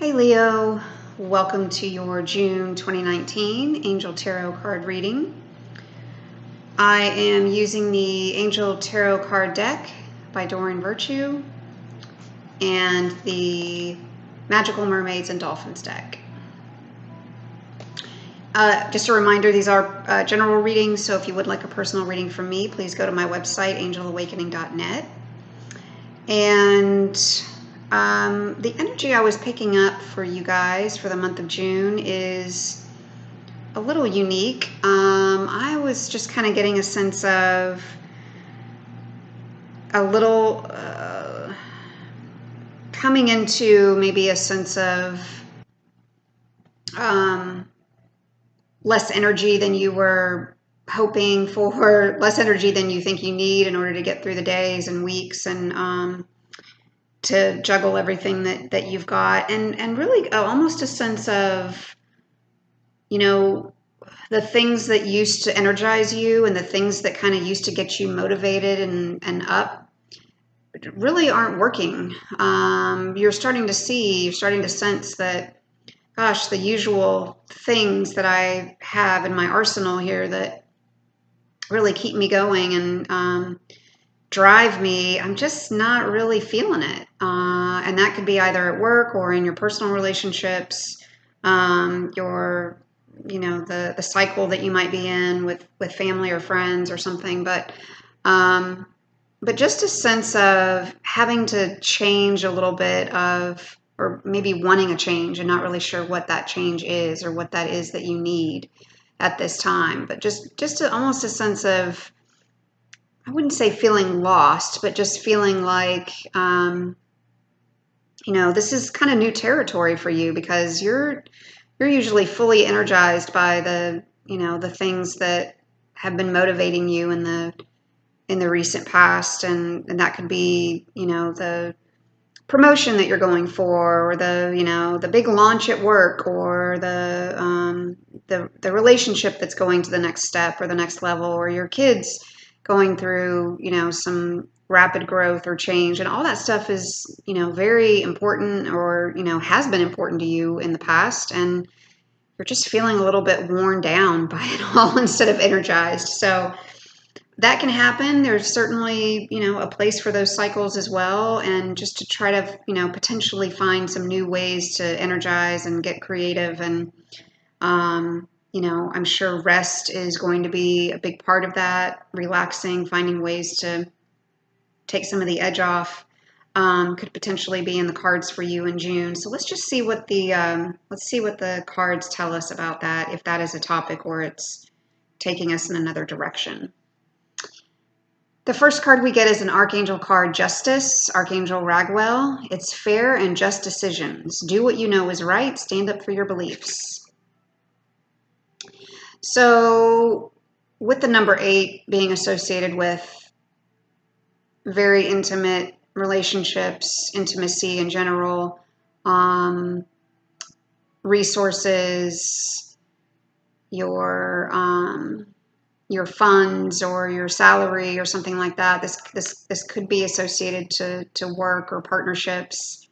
Hey Leo, welcome to your June 2019 Angel Tarot card reading. I am using the Angel Tarot card deck by Doreen Virtue and the Magical Mermaids and Dolphins deck. Just a reminder, these are general readings, so if you would like a personal reading from me, please go to my website, angelawakening.net. And the energy I was picking up for you guys for the month of June is a little unique. I was just kind of getting a sense of a little coming into maybe a sense of less energy than you were hoping for, less energy than you think you need in order to get through the days and weeks and to juggle everything that you've got, and really almost a sense of, you know, the things that used to energize you and the things that kind of used to get you motivated and up really aren't working. You're starting to sense that, gosh, the usual things that I have in my arsenal here that really keep me going and drive me, I'm just not really feeling it. And that could be either at work or in your personal relationships, the cycle that you might be in with family or friends or something. But just a sense of having to change a little bit of, or maybe wanting a change and not really sure what that change is or what that is that you need at this time. But almost a sense of, I wouldn't say feeling lost, but just feeling like, this is kind of new territory for you because you're usually fully energized by the things that have been motivating you in the recent past. And that could be, the promotion that you're going for, or the big launch at work, or the relationship that's going to the next step or the next level, or your kids going through, some rapid growth or change. And all that stuff is, very important, or, has been important to you in the past. And you're just feeling a little bit worn down by it all instead of energized. So that can happen. There's certainly, a place for those cycles as well. And just to try to, potentially find some new ways to energize and get creative. And, I'm sure rest is going to be a big part of that. Relaxing, finding ways to take some of the edge off, could potentially be in the cards for you in June. So let's just see what the cards tell us about that, if that is a topic or it's taking us in another direction. The first card we get is an Archangel card, Justice, Archangel Ragwell. It's fair and just decisions. Do what you know is right. Stand up for your beliefs. So with the number 8 being associated with very intimate relationships, intimacy in general, resources, your funds or your salary or something like that. This could be associated to work or partnerships.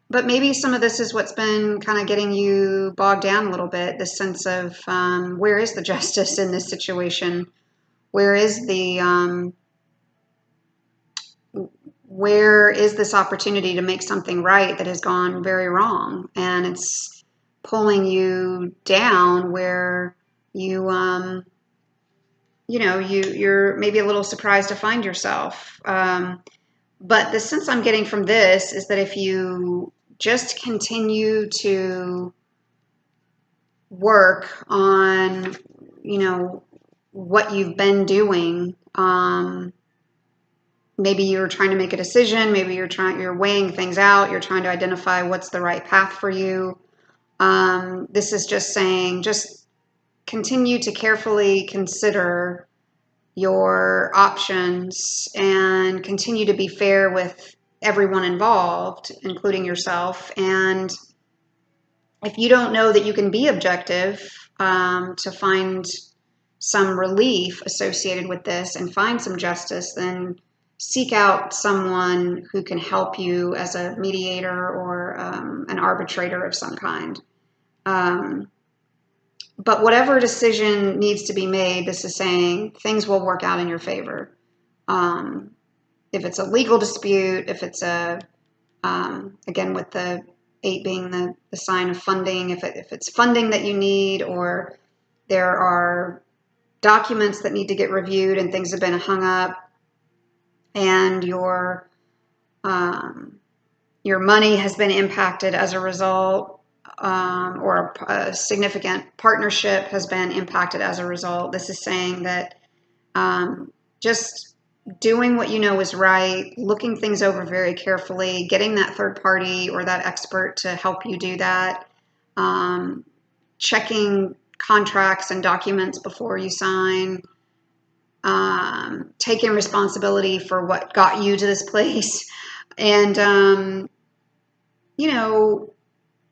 But maybe some of this is what's been kind of getting you bogged down a little bit, this sense of where is the justice in this situation? Where is this opportunity to make something right that has gone very wrong? And it's pulling you down where you're maybe a little surprised to find yourself. But the sense I'm getting from this is that if you just continue to work on, what you've been doing, maybe you're trying to make a decision, maybe you're weighing things out, you're trying to identify what's the right path for you. This is just saying, just continue to carefully consider your options and continue to be fair with everyone involved, including yourself. And if you don't know that you can be objective, to find some relief associated with this and find some justice, then seek out someone who can help you as a mediator or an arbitrator of some kind. But whatever decision needs to be made, this is saying things will work out in your favor. If it's a legal dispute, if it's again, with the 8 being the sign of funding, if it's funding that you need, or there are documents that need to get reviewed and things have been hung up, and your money has been impacted as a result, or a significant partnership has been impacted as a result. This is saying that just doing what you know is right, looking things over very carefully, getting that third party or that expert to help you do that, checking contracts and documents before you sign, taking responsibility for what got you to this place. And,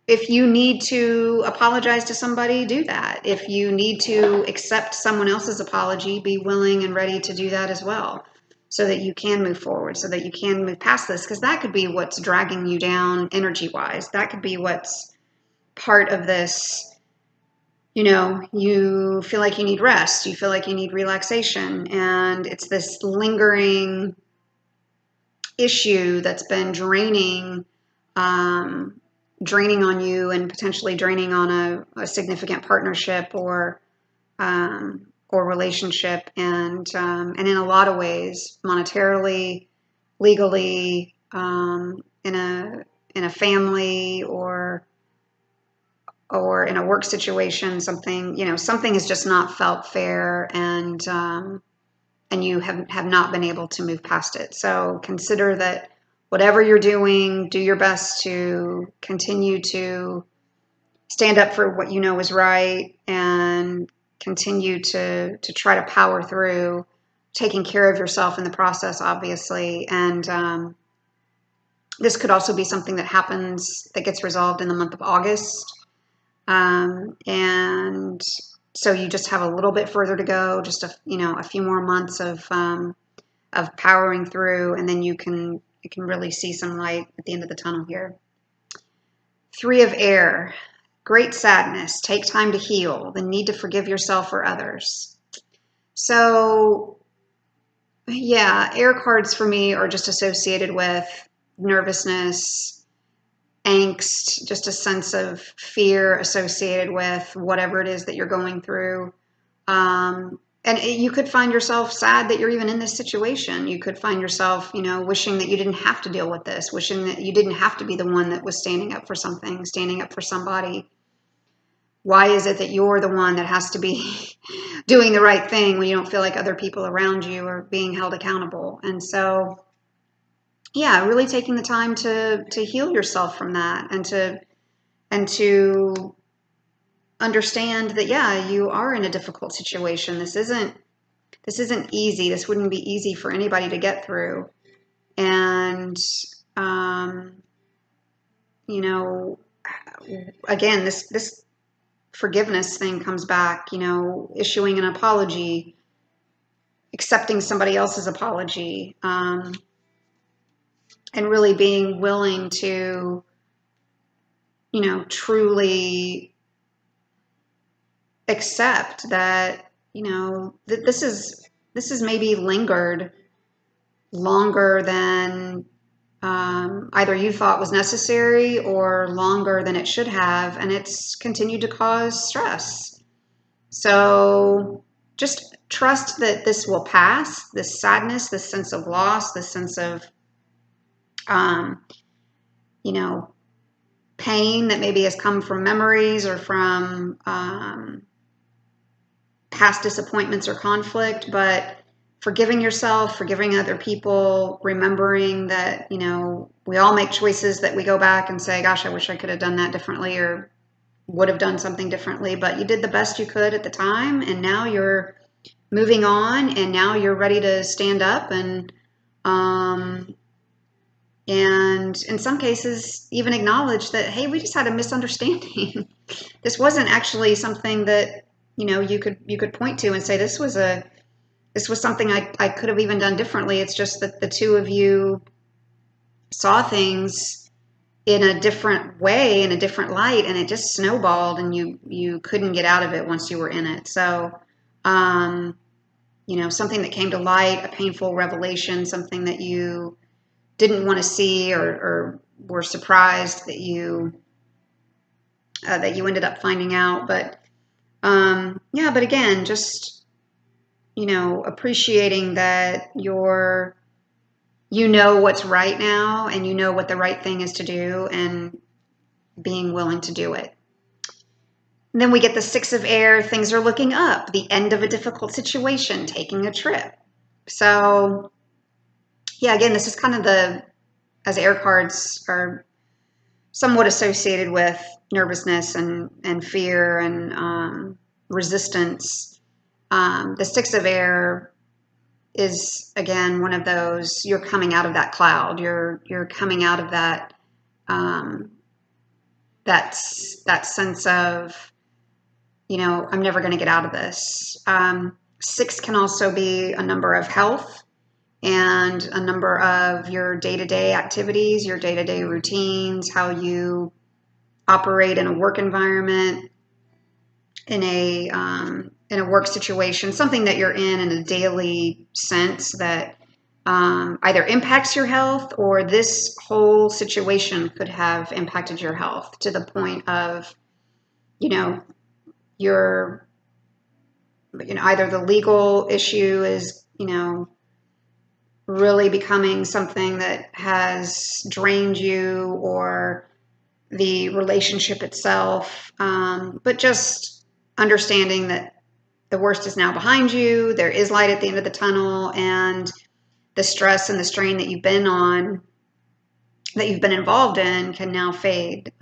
if you need to apologize to somebody, do that. If you need to accept someone else's apology, be willing and ready to do that as well, so that you can move forward, so that you can move past this, because that could be what's dragging you down energy-wise. That could be what's part of this. You feel like you need rest, you feel like you need relaxation, and it's this lingering issue that's been draining on you, and potentially draining on a significant partnership or relationship, and in a lot of ways, monetarily, legally, in a family, or in a work situation, something has just not felt fair, and you have not been able to move past it. So consider that whatever you're doing, do your best to continue to stand up for what you know is right, and continue to try to power through, taking care of yourself in the process, obviously. And this could also be something that gets resolved in the month of August. And so you just have a little bit further to go, just a few more months of powering through, and then you can really see some light at the end of the tunnel here. 3 of air, great sadness, take time to heal, the need to forgive yourself or others. So yeah, air cards for me are just associated with nervousness, angst, just a sense of fear associated with whatever it is that you're going through. And you could find yourself sad that you're even in this situation. You could find yourself, wishing that you didn't have to deal with this, wishing that you didn't have to be the one that was standing up for something, standing up for somebody. Why is it that you're the one that has to be doing the right thing when you don't feel like other people around you are being held accountable? And so, yeah, really taking the time to heal yourself from that, and to understand that, yeah, you are in a difficult situation. This isn't easy. This wouldn't be easy for anybody to get through. And, again, this forgiveness thing comes back, issuing an apology, accepting somebody else's apology, and really being willing to, truly accept that, this is maybe lingered longer than either you thought was necessary, or longer than it should have, and it's continued to cause stress. So just trust that this will pass, this sadness, this sense of loss, this sense of, pain that maybe has come from memories or from past disappointments or conflict, but forgiving yourself, forgiving other people, remembering that, we all make choices that we go back and say, gosh, I wish I could have done that differently, or would have done something differently, but you did the best you could at the time, and now you're moving on, and now you're ready to stand up, and in some cases even acknowledge that, hey, we just had a misunderstanding. This wasn't actually something that, you could point to and say, this was a this was something I could have even done differently. It's just that the two of you saw things in a different way, in a different light, and it just snowballed, and you couldn't get out of it once you were in it. So, something that came to light, a painful revelation, something that you didn't want to see, or were surprised that you ended up finding out. But but again, just appreciating that you know what's right now, and you know what the right thing is to do, and being willing to do it. And then we get the Six of Air. Things are looking up, the end of a difficult situation, taking a trip. So yeah, again, this is kind of as air cards are somewhat associated with nervousness and fear and resistance. The Six of Air is, again, one of those, you're coming out of that cloud. You're coming out of that that sense of, I'm never going to get out of this. Six can also be a number of health and a number of your day-to-day activities, your day-to-day routines, how you operate in a work environment, in a work situation, something that you're in a daily sense that either impacts your health, or this whole situation could have impacted your health to the point of, your, either the legal issue is, really becoming something that has drained you, or the relationship itself, but just understanding that the worst is now behind you. There is light at the end of the tunnel, and the stress and the strain that you've been involved in, can now fade.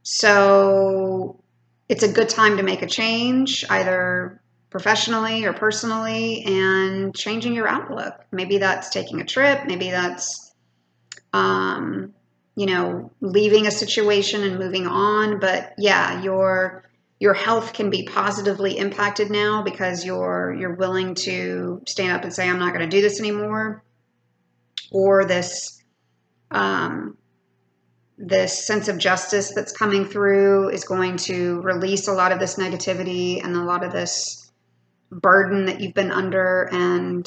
So it's a good time to make a change, either professionally or personally, and changing your outlook. Maybe that's taking a trip. Maybe that's, leaving a situation and moving on. But yeah, your health can be positively impacted now because you're willing to stand up and say, I'm not going to do this anymore. Or this sense of justice that's coming through is going to release a lot of this negativity and a lot of this burden that you've been under, and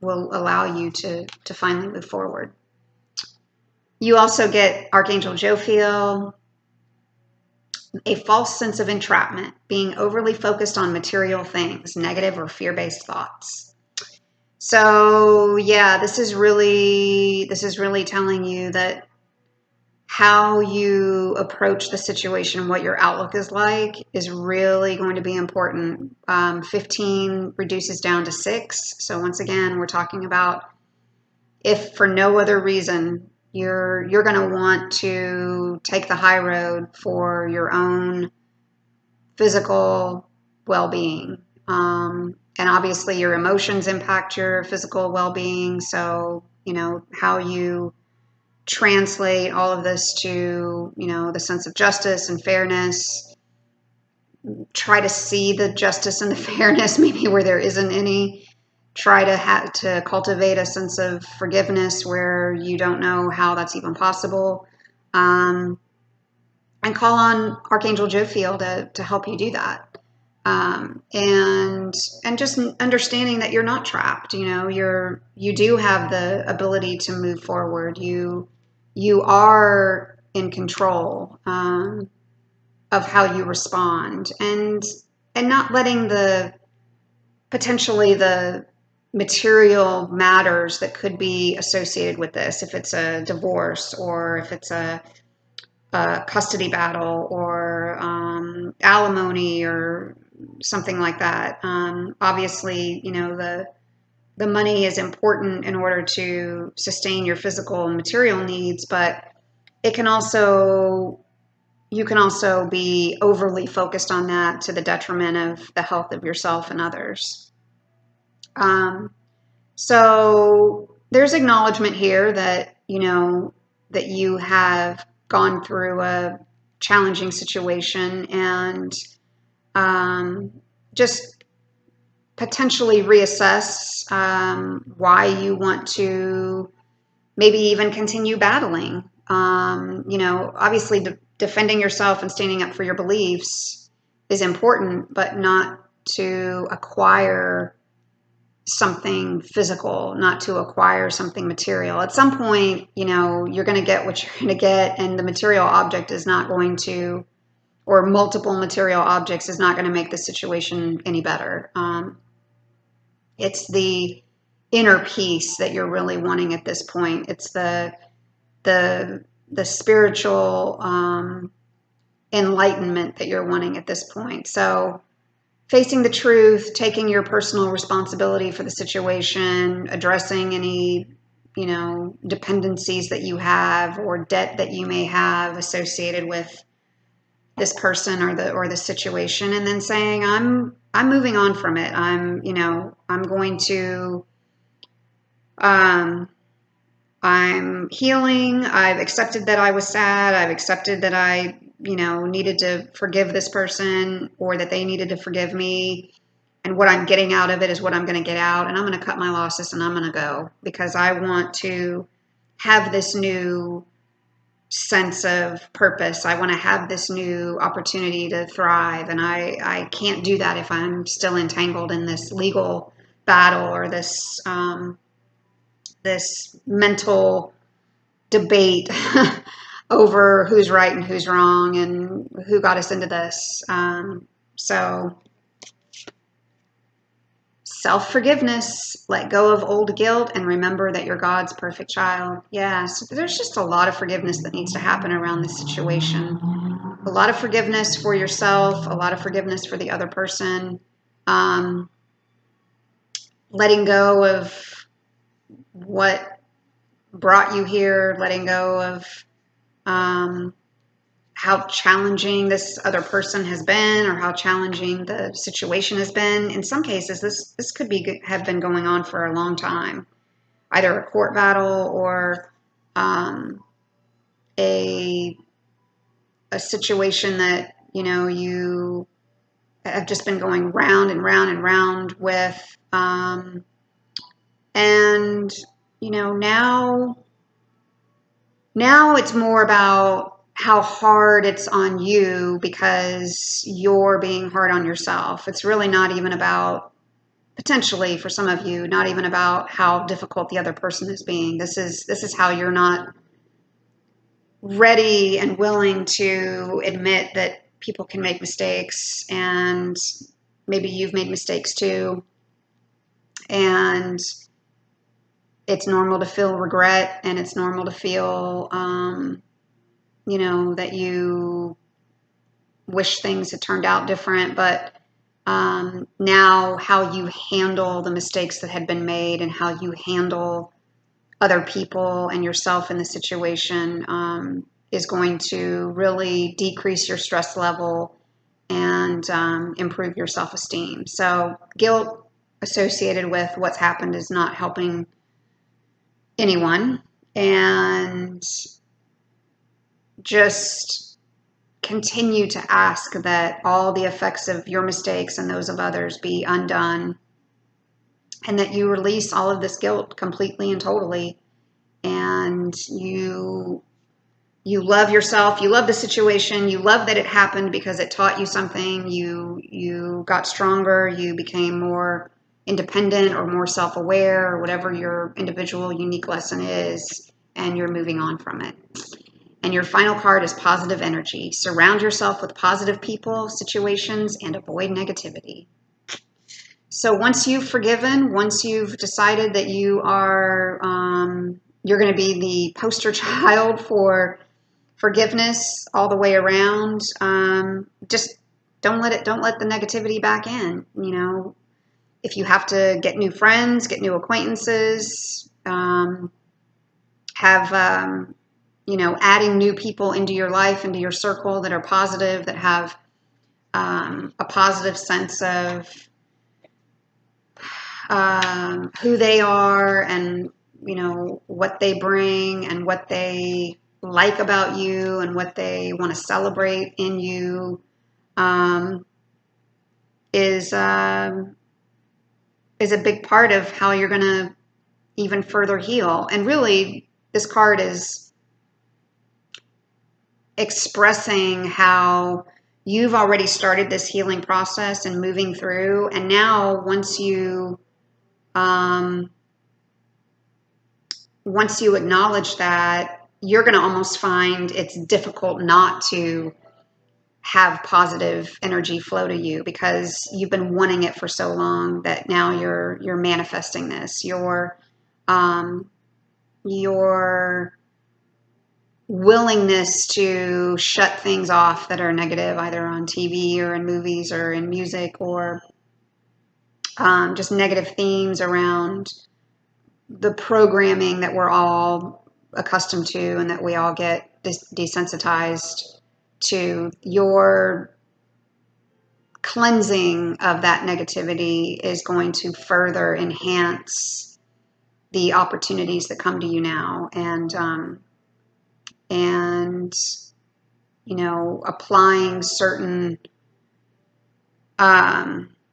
will allow you to finally move forward. You also get Archangel Jophiel, a false sense of entrapment, being overly focused on material things, negative or fear-based thoughts. So yeah, this is really telling you that how you approach the situation, what your outlook is like, is really going to be important. 15 reduces down to 6. So once again, we're talking about, if for no other reason, you're going to want to take the high road for your own physical well-being. And obviously your emotions impact your physical well-being. So, how you translate all of this to, the sense of justice and fairness. Try to see the justice and the fairness maybe where there isn't any. Try to cultivate a sense of forgiveness where you don't know how that's even possible. And call on Archangel Jophiel to help you do that. And just understanding that you're not trapped. You do have the ability to move forward. You are in control of how you respond, and not letting potentially the material matters that could be associated with this, if it's a divorce, or if it's a custody battle, or alimony, or something like that. Obviously, the money is important in order to sustain your physical and material needs, but you can also be overly focused on that to the detriment of the health of yourself and others. So there's acknowledgement here that, that you have gone through a challenging situation, and just potentially reassess why you want to maybe even continue battling. Obviously defending yourself and standing up for your beliefs is important, but not to acquire something physical, not to acquire something material. At some point, you're going to get what you're going to get, and the material object is not going to, or multiple material objects is not going to make the situation any better. It's the inner peace that you're really wanting at this point. It's the spiritual enlightenment that you're wanting at this point. So facing the truth, taking your personal responsibility for the situation, addressing any, dependencies that you have or debt that you may have associated with this person or the situation, and then saying, I'm moving on from it. I'm going to, I'm healing. I've accepted that I was sad. I've accepted that I, needed to forgive this person, or that they needed to forgive me. And what I'm getting out of it is what I'm going to get out. And I'm going to cut my losses and I'm going to go, because I want to have this new sense of purpose. I want to have this new opportunity to thrive. And I can't do that if I'm still entangled in this legal battle or this, this mental debate over who's right and who's wrong and who got us into this. So self-forgiveness, let go of old guilt, and remember that you're God's perfect child. Yeah, so there's just a lot of forgiveness that needs to happen around this situation. A lot of forgiveness for yourself, a lot of forgiveness for the other person. Letting go of what brought you here, letting go of how challenging this other person has been, or how challenging the situation has been. In some cases, this could have been going on for a long time, either a court battle or a situation that you have just been going round and round and round with, and now it's more about how hard it's on you, because you're being hard on yourself. It's really not even about, potentially for some of you, not even about how difficult the other person is being. This is how you're not ready and willing to admit that people can make mistakes, and maybe you've made mistakes too. And it's normal to feel regret, and it's normal to feel that you wish things had turned out different, but now how you handle the mistakes that had been made, and how you handle other people and yourself in the situation is going to really decrease your stress level and improve your self-esteem. So guilt associated with what's happened is not helping anyone, and just continue to ask that all the effects of your mistakes and those of others be undone, and that you release all of this guilt completely and totally, and you love yourself, you love the situation, you love that it happened because it taught you something, you got stronger, you became more independent or more self-aware, or whatever your individual unique lesson is, and you're moving on from it. And your final card is positive energy. Surround yourself with positive people, situations, and avoid negativity. So once you've forgiven, once you've decided that you are, you're going to be the poster child for forgiveness all the way around, just don't let the negativity back in. If you have to get new friends, get new acquaintances, have adding new people into your life, into your circle that are positive, that have a positive sense of who they are, and what they bring, and what they like about you, and what they want to celebrate in you, is is a big part of how you're going to even further heal. And really, this card is expressing how you've already started this healing process and moving through. And now once you acknowledge that, you're going to almost find it's difficult not to have positive energy flow to you, because you've been wanting it for so long that now you're manifesting this. Your willingness to shut things off that are negative, either on TV or in movies or in music, or just negative themes around the programming that we're all accustomed to and that we all get desensitized to. Your cleansing of that negativity is going to further enhance the opportunities that come to you now. And you know, applying certain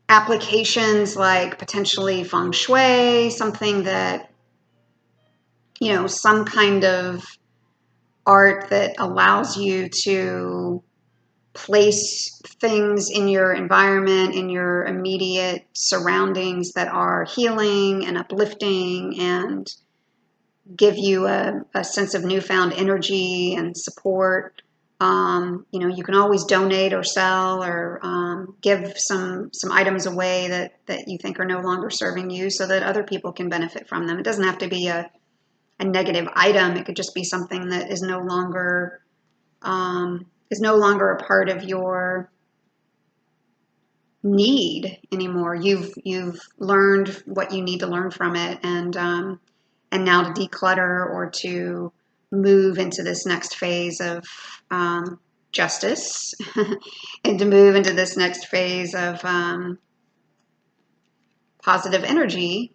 applications, like potentially feng shui, something that, you know, some kind of art that allows you to place things in your environment, in your immediate surroundings, that are healing and uplifting and give you a sense of newfound energy and support. You know, you can always donate or sell or give some items away that you think are no longer serving you, so that other people can benefit from them. It doesn't have to be a negative item. It could just be something that is no longer a part of your need anymore. You've learned what you need to learn from it, and now to declutter or to move into this next phase of justice and to move into this next phase of positive energy.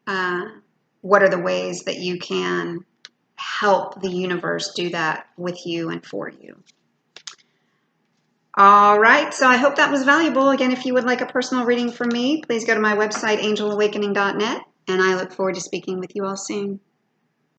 What are the ways that you can help the universe do that with you and for you? All right, so I hope that was valuable. Again, if you would like a personal reading from me, please go to my website, angelawakening.net, and I look forward to speaking with you all soon.